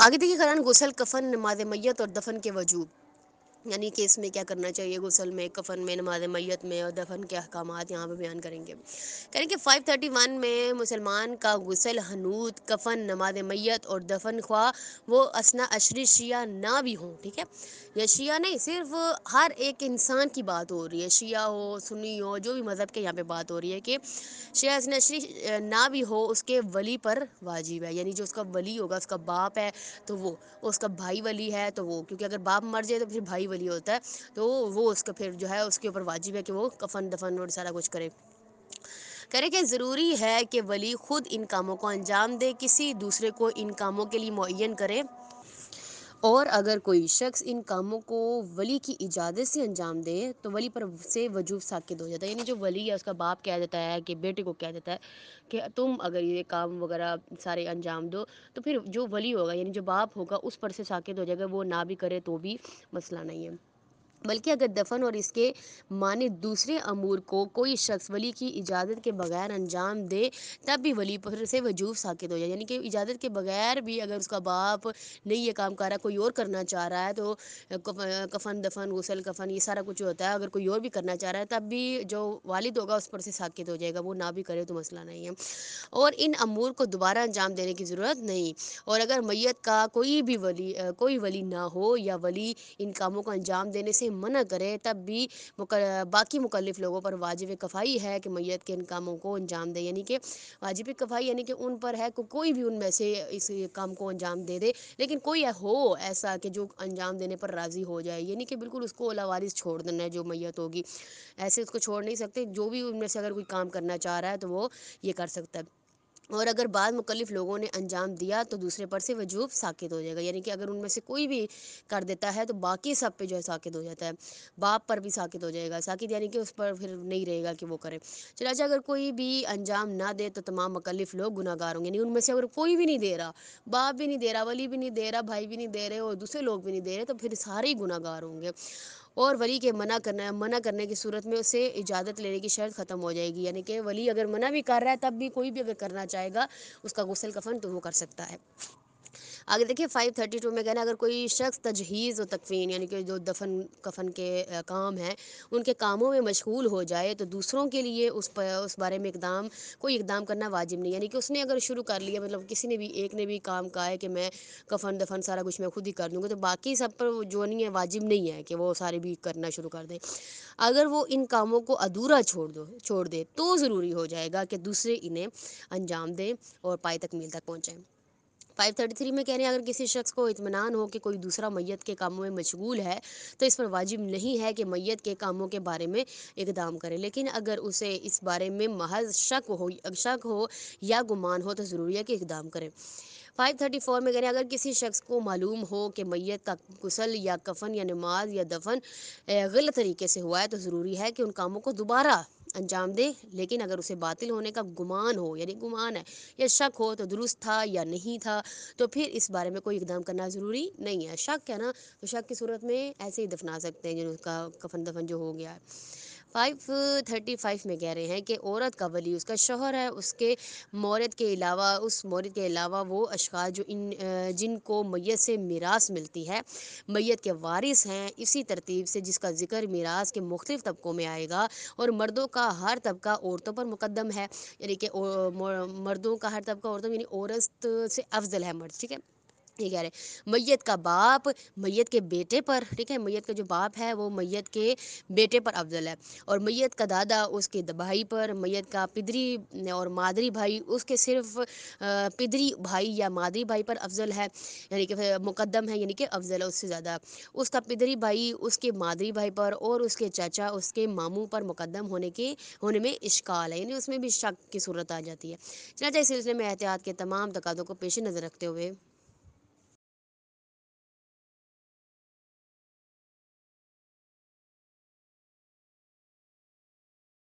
آگے دیکھیے قرآن غسل، کفن، نماز میت اور دفن کے وجوب، یعنی کہ اس میں کیا کرنا چاہیے، غسل میں، کفن میں، نماز میت میں اور دفن کے احکامات یہاں پہ بیان کریں گے۔ کہیں کہ 531 میں مسلمان کا غسل، حنوط، کفن، نماز میت اور دفن، خواہ وہ اثنا عشری شیعہ نہ بھی ہوں، ٹھیک ہے، یا شیعہ نہیں، صرف ہر ایک انسان کی بات ہو رہی ہے، شیعہ ہو، سنی ہو، جو بھی مذہب کے یہاں پہ بات ہو رہی ہے کہ شیعہ اثنا عشری نہ بھی ہو، اس کے ولی پر واجب ہے، یعنی جو اس کا ولی ہوگا، اس کا باپ ہے تو وہ، اس کا بھائی ولی ہے تو وہ، کیونکہ اگر باپ مر جائے تو پھر بھائی ولی ہوتا ہے، تو وہ اس کا پھر جو ہے اس کے اوپر واجب ہے کہ وہ کفن دفن اور سارا کچھ کرے۔ کرے کہ ضروری ہے کہ ولی خود ان کاموں کو انجام دے، کسی دوسرے کو ان کاموں کے لیے معین کرے، اور اگر کوئی شخص ان کاموں کو ولی کی اجازت سے انجام دے تو ولی پر سے وجوب ساقط ہو جاتا ہے، یعنی جو ولی ہے اس کا باپ کہہ دیتا ہے کہ بیٹے کو کہہ دیتا ہے کہ تم اگر یہ کام وغیرہ سارے انجام دو، تو پھر جو ولی ہوگا یعنی جو باپ ہوگا اس پر سے ساقط ہو جائے گا، وہ نہ بھی کرے تو بھی مسئلہ نہیں ہے۔ بلکہ اگر دفن اور اس کے مانند دوسرے امور کو کوئی شخص ولی کی اجازت کے بغیر انجام دے تب بھی ولی پر سے وجوب ساقط ہو جائے، یعنی کہ اجازت کے بغیر بھی اگر اس کا باپ نہیں یہ کام کر رہا ہے، کوئی اور کرنا چاہ رہا ہے، تو کفن دفن، غسل، کفن، یہ سارا کچھ ہوتا ہے، اگر کوئی اور بھی کرنا چاہ رہا ہے تب بھی جو والد ہوگا اس پر سے ساقط ہو جائے گا، وہ نہ بھی کرے تو مسئلہ نہیں ہے، اور ان امور کو دوبارہ انجام دینے کی ضرورت نہیں۔ اور اگر میت کا کوئی ولی نہ ہو یا ولی ان کاموں کو انجام دینے سے منع کرے تب بھی باقی مکلف لوگوں پر واجب کفائی ہے کہ میت کے ان کاموں کو انجام دے، یعنی کہ واجب کفائی یعنی کہ ان پر ہے کہ کوئی بھی ان میں سے اس کام کو انجام دے دے، لیکن کوئی ہو ایسا کہ جو انجام دینے پر راضی ہو جائے، یعنی کہ بالکل اس کو لاوارث چھوڑ دینا ہے جو میت ہوگی، ایسے اس کو چھوڑ نہیں سکتے، جو بھی ان میں سے اگر کوئی کام کرنا چاہ رہا ہے تو وہ یہ کر سکتا ہے، اور اگر بعض مکلف لوگوں نے انجام دیا تو دوسرے پر سے وجوب ساقط ہو جائے گا، یعنی کہ اگر ان میں سے کوئی بھی کر دیتا ہے تو باقی سب پہ جو ہے ساقط ہو جاتا ہے، باپ پر بھی ساقط ہو جائے گا، ساقط یعنی کہ اس پر پھر نہیں رہے گا کہ وہ کرے۔ چنانچہ اگر کوئی بھی انجام نہ دے تو تمام مکلف لوگ گناہ گار ہوں گے، یعنی ان میں سے اگر کوئی بھی نہیں دے رہا، باپ بھی نہیں دے رہا، ولی بھی نہیں دے رہا، بھائی بھی نہیں دے رہے اور دوسرے لوگ بھی نہیں دے رہے، تو پھر سارے ہی گناہ گار ہوں گے، اور ولی کے منع کرنے کی صورت میں اسے اجازت لینے کی شرط ختم ہو جائے گی، یعنی کہ ولی اگر منع بھی کر رہا ہے تب بھی کوئی بھی اگر کرنا چاہے گا اس کا غسل کفن تو وہ کر سکتا ہے۔ آگے دیکھیے 532 میں کہنا اگر کوئی شخص تجہیز و تکفین یعنی کہ جو دفن کفن کے کام ہیں ان کے کاموں میں مشغول ہو جائے تو دوسروں کے لیے اس بارے میں کوئی اقدام کرنا واجب نہیں، یعنی کہ اس نے اگر شروع کر لیا، مطلب کسی نے بھی ایک نے بھی کام کہا ہے کہ میں کفن دفن سارا کچھ میں خود ہی کر دوں گا، تو باقی سب پر جو نہیں ہے واجب نہیں ہے کہ وہ سارے بھی کرنا شروع کر دیں، اگر وہ ان کاموں کو ادھورا چھوڑ دے تو ضروری ہو جائے گا کہ دوسرے انہیں انجام دیں اور پائے تکمیل تک پہنچائیں۔ 533 میں کہہ رہے ہیں اگر کسی شخص کو اطمینان ہو کہ کوئی دوسرا میت کے کاموں میں مشغول ہے تو اس پر واجب نہیں ہے کہ میت کے کاموں کے بارے میں اقدام کرے، لیکن اگر اسے اس بارے میں محض شک ہو یا گمان ہو تو ضروری ہے کہ اقدام کرے۔ 534 میں کہہ رہے ہیں اگر کسی شخص کو معلوم ہو کہ میت کا غسل یا کفن یا نماز یا دفن غلط طریقے سے ہوا ہے تو ضروری ہے کہ ان کاموں کو دوبارہ انجام دے، لیکن اگر اسے باطل ہونے کا گمان ہو، یعنی گمان ہے یا شک ہو تو درست تھا یا نہیں تھا تو پھر اس بارے میں کوئی اقدام کرنا ضروری نہیں ہے۔ شک ہے نا، تو شک کی صورت میں ایسے ہی دفنا سکتے ہیں جن کا کفن دفن جو ہو گیا ہے۔ 535 میں کہہ رہے ہیں کہ عورت کا ولی اس کا شوہر ہے، اس کے مورد کے علاوہ وہ اشخاص جن کو میت سے میراث ملتی ہے میت کے وارث ہیں، اسی ترتیب سے جس کا ذکر میراث کے مختلف طبقوں میں آئے گا، اور مردوں کا ہر طبقہ عورتوں پر مقدم ہے، یعنی کہ مردوں کا ہر طبقہ عورتوں یعنی عورت سے افضل ہے مرد، ٹھیک ہے، یہ کہہ رہے ہیں میت کا باپ میت کے بیٹے پر، ٹھیک ہے، میت کا جو باپ ہے وہ میت کے بیٹے پر افضل ہے، اور میت کا دادا اس کے بھائی پر، میت کا پدری اور مادری بھائی اس کے صرف پدری بھائی یا مادری بھائی پر افضل ہے، یعنی کہ مقدم ہے، یعنی کہ افضل ہے اس سے زیادہ، اس کا پدری بھائی اس کے مادری بھائی پر اور اس کے چاچا اس کے ماموں پر مقدم ہونے میں اشکال ہے، یعنی اس میں بھی شک کی صورت آ جاتی ہے۔ چنانچہ اس سلسلے میں احتیاط کے تمام تقاضوں کو پیش نظر رکھتے ہوئے